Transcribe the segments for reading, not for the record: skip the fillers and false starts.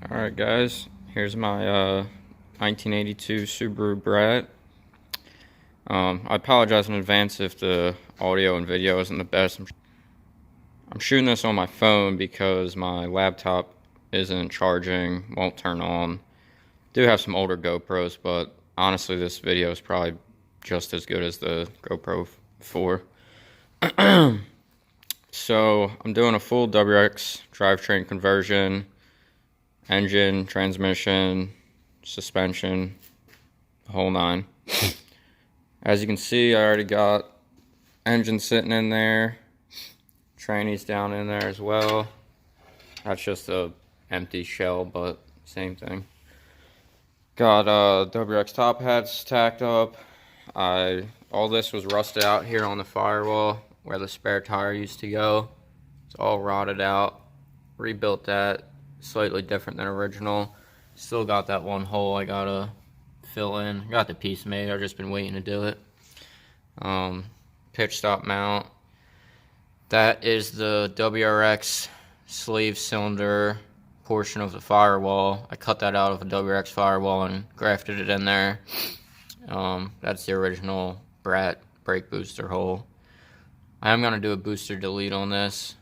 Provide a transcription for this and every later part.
Alright guys, here's my 1982 Subaru Brat. I apologize in advance if the audio and video isn't the best. I'm shooting this on my phone because my laptop isn't charging, won't turn on. Do have some older GoPros, but honestly this video is probably just as good as the GoPro 4. So I'm doing a full WRX drivetrain conversion. Engine, transmission, suspension, the whole nine. As you can see, I already got engine sitting in there. Tranny's down in there as well. That's just a empty shell, but same thing. Got WRX top hats tacked up. All this was rusted out here on the firewall where the spare tire used to go. It's all rotted out. Rebuilt that. Slightly different than original. Still got that one hole I gotta fill in. Got the piece made, I've just been waiting to do it. Pitch stop mount. That is the WRX sleeve cylinder portion of the firewall. I cut that out of a WRX firewall and grafted it in there. That's the original Brat brake booster hole. I am gonna do a booster delete on this.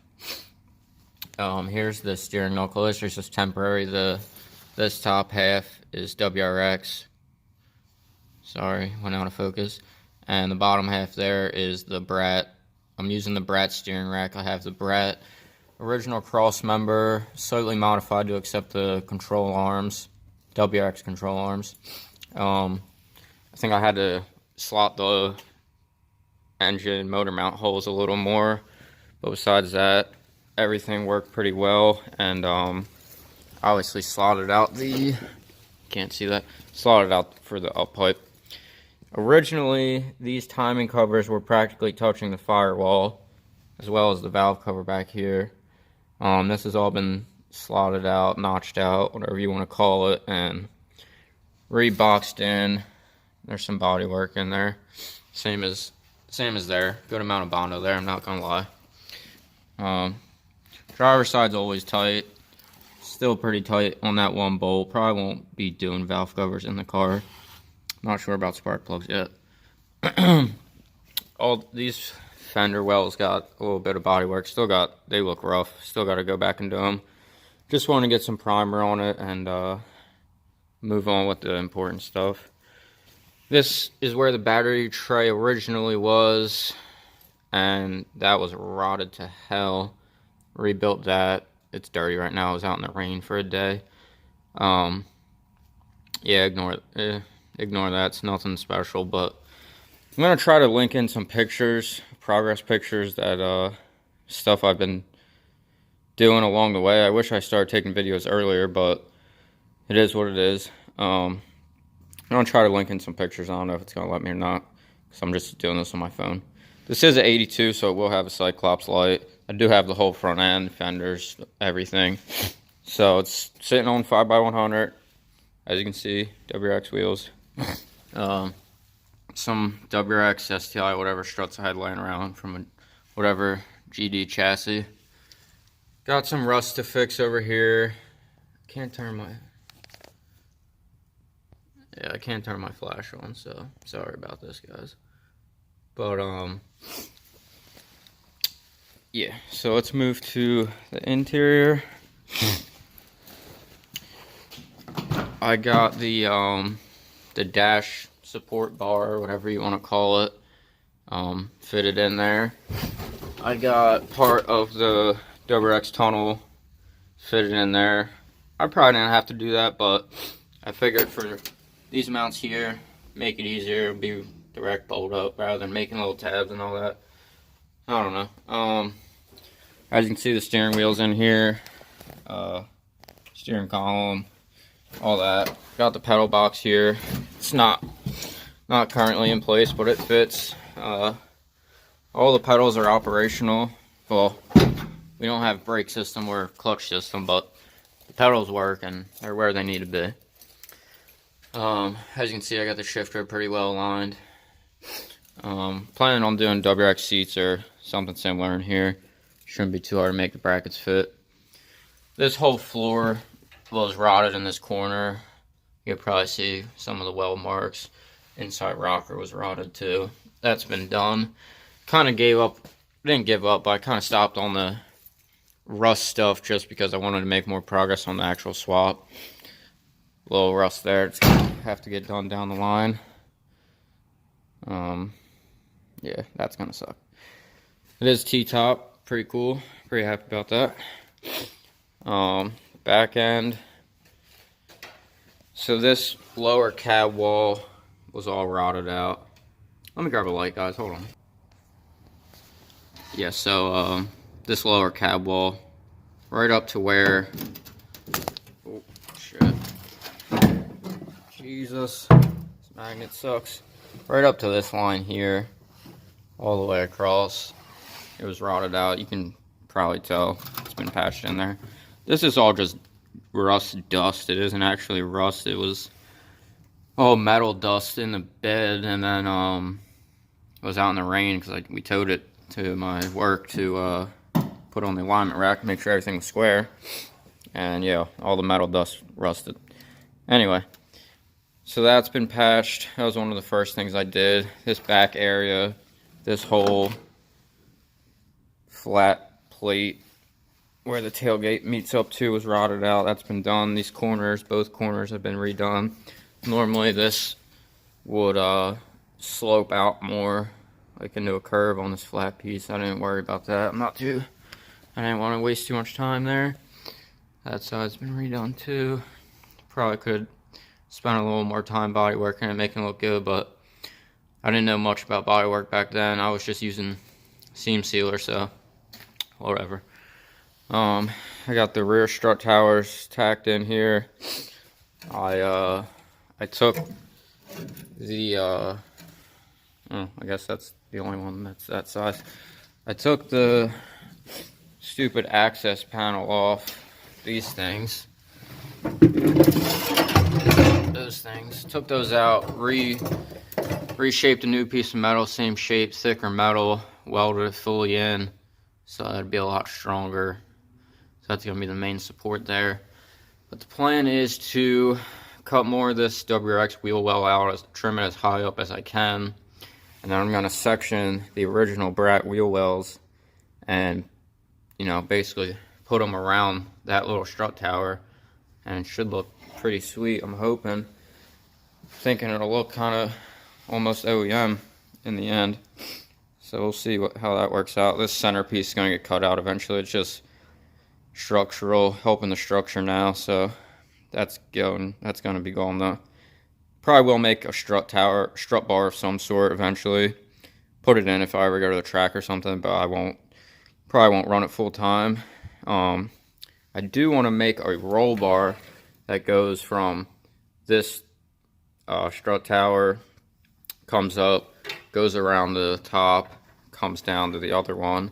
Here's the steering knuckle. This is just temporary. This top half is WRX. Sorry, went out of focus. And the bottom half there is the Brat. I'm using the Brat steering rack. I have the Brat original cross member, slightly modified to accept the control arms, WRX control arms. I think I had to slot the engine motor mount holes a little more, but besides that, everything worked pretty well. And obviously slotted out the, can't see that, slotted out for the up pipe. Originally these timing covers were practically touching the firewall as well as the valve cover back here. This has all been slotted out, notched out, whatever you want to call it, and reboxed in. There's some body work in there, same as there. Good amount of Bondo there, I'm not gonna lie. Driver's side's always tight. Still pretty tight on that one bolt. Probably won't be doing valve covers in the car. Not sure about spark plugs yet. All these fender wells got a little bit of body work. They look rough. Still got to go back and do them. Just want to get some primer on it and move on with the important stuff. This is where the battery tray originally was, and that was rotted to hell. Rebuilt that. It's dirty right now. I was out in the rain for a day. Yeah, ignore that. It's nothing special, but I'm gonna try to link in some pictures, progress pictures, that stuff I've been doing along the way. I wish I started taking videos earlier, but it is what it is. I'm gonna try to link in some pictures. I don't know if it's gonna let me or not, because I'm just doing this on my phone. This is an 82, so it will have a Cyclops light. I do have the whole front end, fenders, everything. So it's sitting on 5x100, as you can see, WRX wheels. Some WRX STI, whatever struts I had laying around from whatever GD chassis. Got some rust to fix over here. I can't turn my flash on, so sorry about this, guys. But yeah, so let's move to the interior. I got the dash support bar, whatever you want to call it, fitted in there. I got part of the WRX tunnel fitted in there. I probably didn't have to do that, but I figured for these mounts here, make it easier, be direct bolt up rather than making little tabs and all that. I don't know. As you can see, the steering wheel's in here, steering column, all that. Got the pedal box here. It's not currently in place, but it fits. All the pedals are operational. Well, we don't have brake system or clutch system, but the pedals work and they're where they need to be. As you can see, I got the shifter pretty well aligned. Planning on doing WRX seats or something similar in here. Shouldn't be too hard to make the brackets fit. This whole floor was rotted in this corner. You can probably see some of the weld marks. Inside rocker was rotted too. That's been done. Kind of gave up, didn't give up, but I kind of stopped on the rust stuff just because I wanted to make more progress on the actual swap. A little rust there. It's gonna have to get done down the line. Yeah, that's gonna suck. It is T-top, pretty cool. Pretty happy about that. Back end. So this lower cab wall was all rotted out. Let me grab a light, guys. Hold on. Yeah, so this lower cab wall, right up to where. Oh shit! Jesus, this magnet sucks. Right up to this line here, all the way across. It was rotted out. You can probably tell it's been patched in there. This is all just rust dust. It isn't actually rust. It was all metal dust in the bed, and then it was out in the rain because we towed it to my work to put on the alignment rack, make sure everything was square. And yeah, all the metal dust rusted. Anyway, so that's been patched. That was one of the first things I did. This back area, this whole flat plate where the tailgate meets up to was rotted out. That's been done. These corners, both corners have been redone. Normally this would slope out more, like into a curve on this flat piece. I didn't worry about that. I didn't want to waste too much time there. That side's been redone too. Probably could spend a little more time body working and making it look good, but I didn't know much about body work back then. I was just using seam sealer, so whatever. I got the rear strut towers tacked in here. I took the I guess that's the only one that's that size. I took the stupid access panel off. These things. Those things. Took those out, reshaped a new piece of metal, same shape, thicker metal, welded it fully in, so that'd be a lot stronger. So that's gonna be the main support there. But the plan is to cut more of this WRX wheel well out, trim it as high up as I can, and then I'm gonna section the original Brat wheel wells and, you know, basically put them around that little strut tower, and it should look pretty sweet. I'm hoping, thinking it'll look kind of almost OEM in the end. So we'll see how that works out. This centerpiece is going to get cut out eventually. It's just structural, helping the structure now. So that's going to be going though. Probably will make a strut bar of some sort eventually. Put it in if I ever go to the track or something, but probably won't run it full time. I do want to make a roll bar that goes from this strut tower, comes up, goes around the top, comes down to the other one.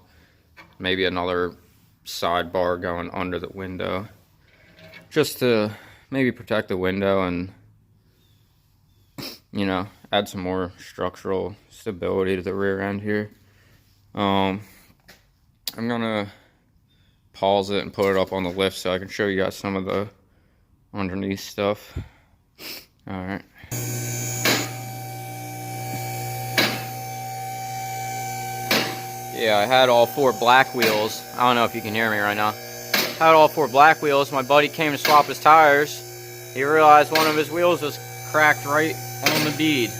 Maybe another sidebar going under the window, just to maybe protect the window and, you know, add some more structural stability to the rear end here. I'm gonna pause it and put it up on the lift so I can show you guys some of the underneath stuff. Alright. Yeah, I had all 4 black wheels. I don't know if you can hear me right now. Had all 4 black wheels. My buddy came to swap his tires. He realized one of his wheels was cracked right on the bead.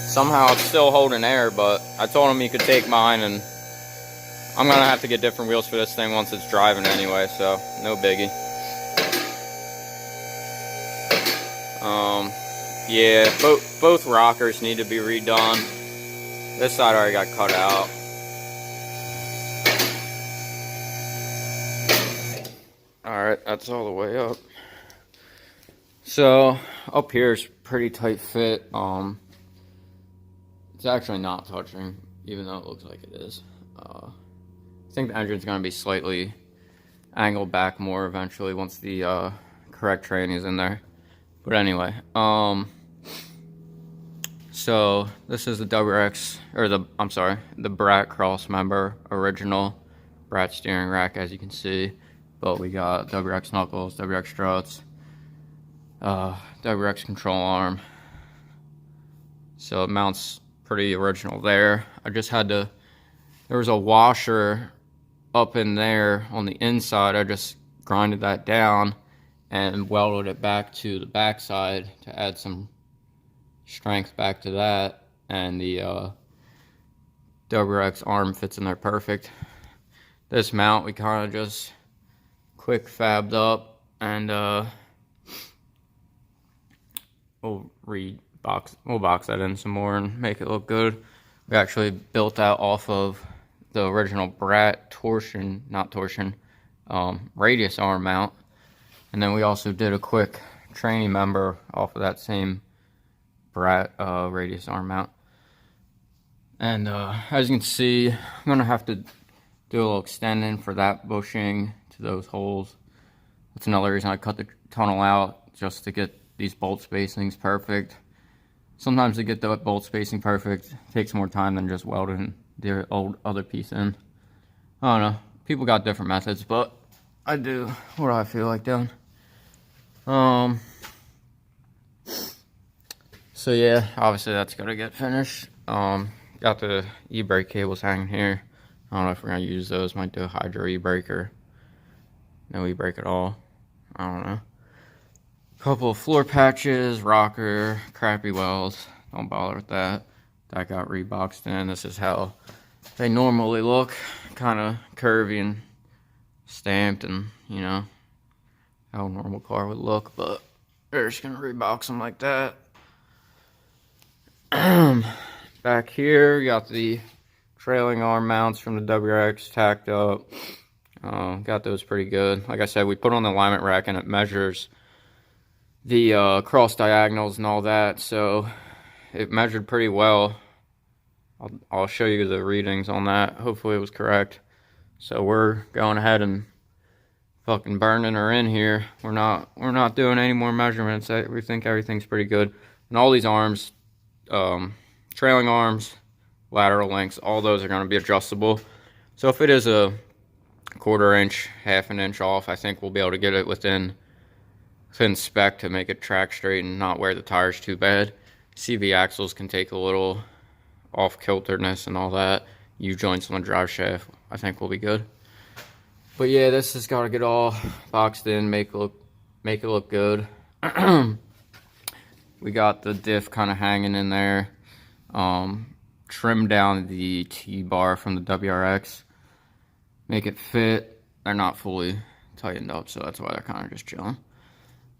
Somehow it's still holding air, but I told him he could take mine, and I'm gonna have to get different wheels for this thing once it's driving anyway, so no biggie. Yeah, both rockers need to be redone. This side already got cut out. Alright, that's all the way up. So, up here is pretty tight fit. It's actually not touching, even though it looks like it is. I think the engine's going to be slightly angled back more eventually once the correct train is in there. But anyway, so this is the WRX, or the Brat cross member, original Brat steering rack, as you can see. but we got WRX knuckles, WRX struts, WRX control arm. So it mounts pretty original there. I just had to, there was a washer up in there on the inside. I just grinded that down and welded it back to the backside to add some strength back to that, and the WRX arm fits in there perfect. This mount we kind of just quick fabbed up, and we'll box that in some more and make it look good. We actually built that off of the original Brat radius arm mount, and then we also did a quick training member off of that same Brat radius arm mount. And as you can see, I'm gonna have to do a little extending for that bushing to those holes. That's another reason I cut the tunnel out, just to get these bolt spacings perfect. Sometimes to get the bolt spacing perfect takes more time than just welding the old other piece in. I don't know, people got different methods, but I do what I feel like doing. So yeah, obviously that's gotta get finished. Got the e-brake cables hanging here. I don't know if we're gonna use those. Might do a hydro e-brake or no e-brake at all. I don't know. Couple of floor patches, rocker, crappy welds. Don't bother with that. That got reboxed in. This is how they normally look. Kind of curvy and stamped, and you know how a normal car would look, but they're just gonna rebox them like that. Back here, we got the trailing arm mounts from the WRX tacked up. Got those pretty good. Like I said, we put on the alignment rack and it measures the cross diagonals and all that, so it measured pretty well. I'll show you the readings on that. Hopefully it was correct. So we're going ahead and fucking burning her in here. We're not doing any more measurements. We think everything's pretty good. And all these arms, trailing arms, lateral lengths, all those are going to be adjustable. So if it is a 1/4 inch, 1/2 inch off, I think we'll be able to get it within spec to make it track straight and not wear the tires too bad. CV axles can take a little off kilterness and all that. U joints on the drive shaft, I think we'll be good. But yeah, this has got to get all boxed in, make it look good. We got the diff kind of hanging in there. Trim down the T-bar from the WRX, make it fit. They're not fully tightened up, so that's why they're kind of just chilling.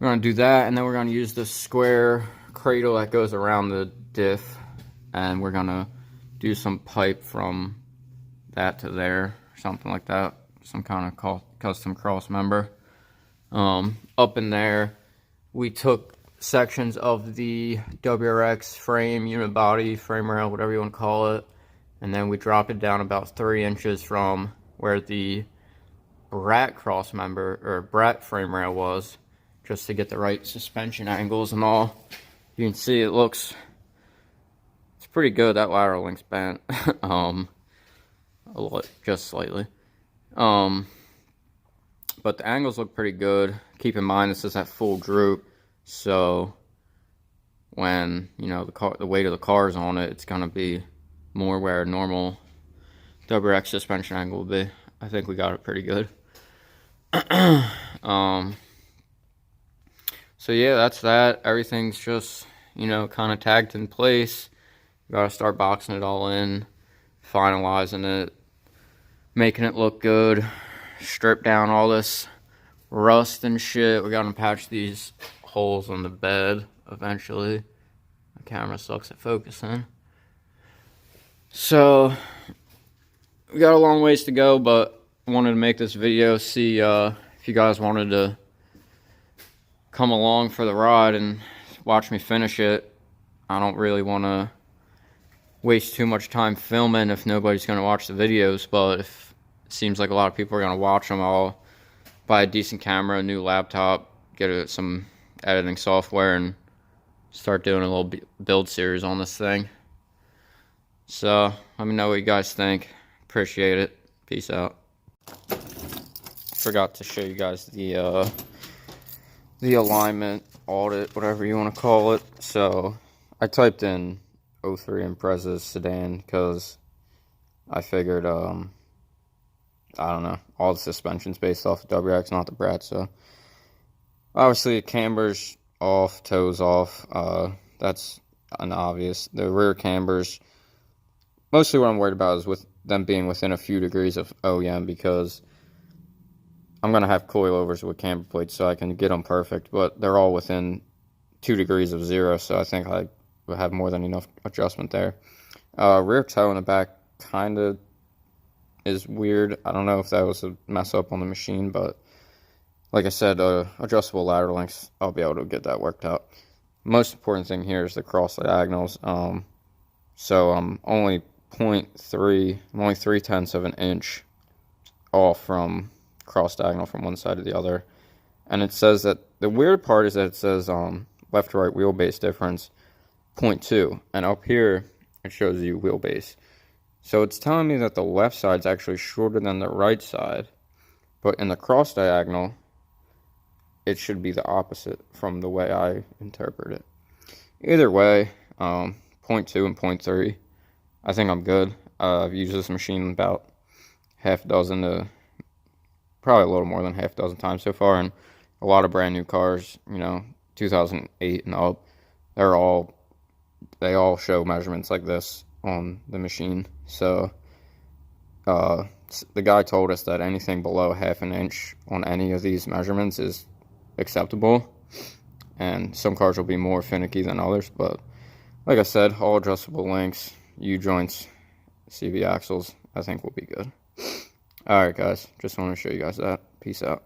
We're going to do that, and then we're going to use the square cradle that goes around the diff, and we're going to do some pipe from that to there, something like that, some kind of custom cross member. Up in there, we took sections of the WRX frame, unit body, frame rail, whatever you want to call it, and then we dropped it down about 3 inches from where the Brat cross member, or Brat frame rail was, just to get the right suspension angles and all. You can see it's pretty good. That lateral link's bent just slightly, but the angles look pretty good. Keep in mind this is at full droop, so when you know the weight of the car is on it, it's gonna be more where a normal WRX suspension angle will be. I think we got it pretty good. So yeah, that's that. Everything's just, you know, kind of tagged in place. Gotta start boxing it all in, finalizing it, making it look good, strip down all this rust and shit. We gotta patch these holes on the bed eventually. The camera sucks at focusing. So we got a long ways to go, but I wanted to make this video, see if you guys wanted to come along for the ride and watch me finish it. I don't really want to waste too much time filming if nobody's going to watch the videos, but if it seems like a lot of people are going to watch them, I'll buy a decent camera, a new laptop, get some editing software, and start doing a little build series on this thing. So let me know what you guys think. Appreciate it. Peace out. forgot to show you guys the alignment audit, whatever you want to call it. So I typed in 03 Impreza sedan because I figured, I don't know, all the suspension's based off of WRX, not the Brat. So obviously, camber's off, toes off. That's an obvious. The rear cambers, mostly what I'm worried about is with them being within a few degrees of OEM, because I'm going to have coilovers with camber plates so I can get them perfect, but they're all within 2 degrees of zero, so I think I will have more than enough adjustment there. Rear toe in the back kind of is weird. I don't know if that was a mess up on the machine, but like I said, adjustable ladder lengths, I'll be able to get that worked out. Most important thing here is the cross diagonals. So I'm only 0.3, I'm only 0.3 of an inch off from cross diagonal from one side to the other. And it says that, the weird part is that it says left to right wheelbase difference 0.2, and up here it shows you wheelbase. So it's telling me that the left side's actually shorter than the right side, but in the cross diagonal it should be the opposite from the way I interpret it. Either way, 0.2 and 0.3, I think I'm good. I've used this machine about half a dozen to probably a little more than half a dozen times so far, and a lot of brand new cars, 2008 and up, they all show measurements like this on the machine. So the guy told us that anything below half an inch on any of these measurements is acceptable, and some cars will be more finicky than others, but like I said, all adjustable links, U-joints, CV axles, I think will be good. Alright guys, just want to show you guys that. Peace out.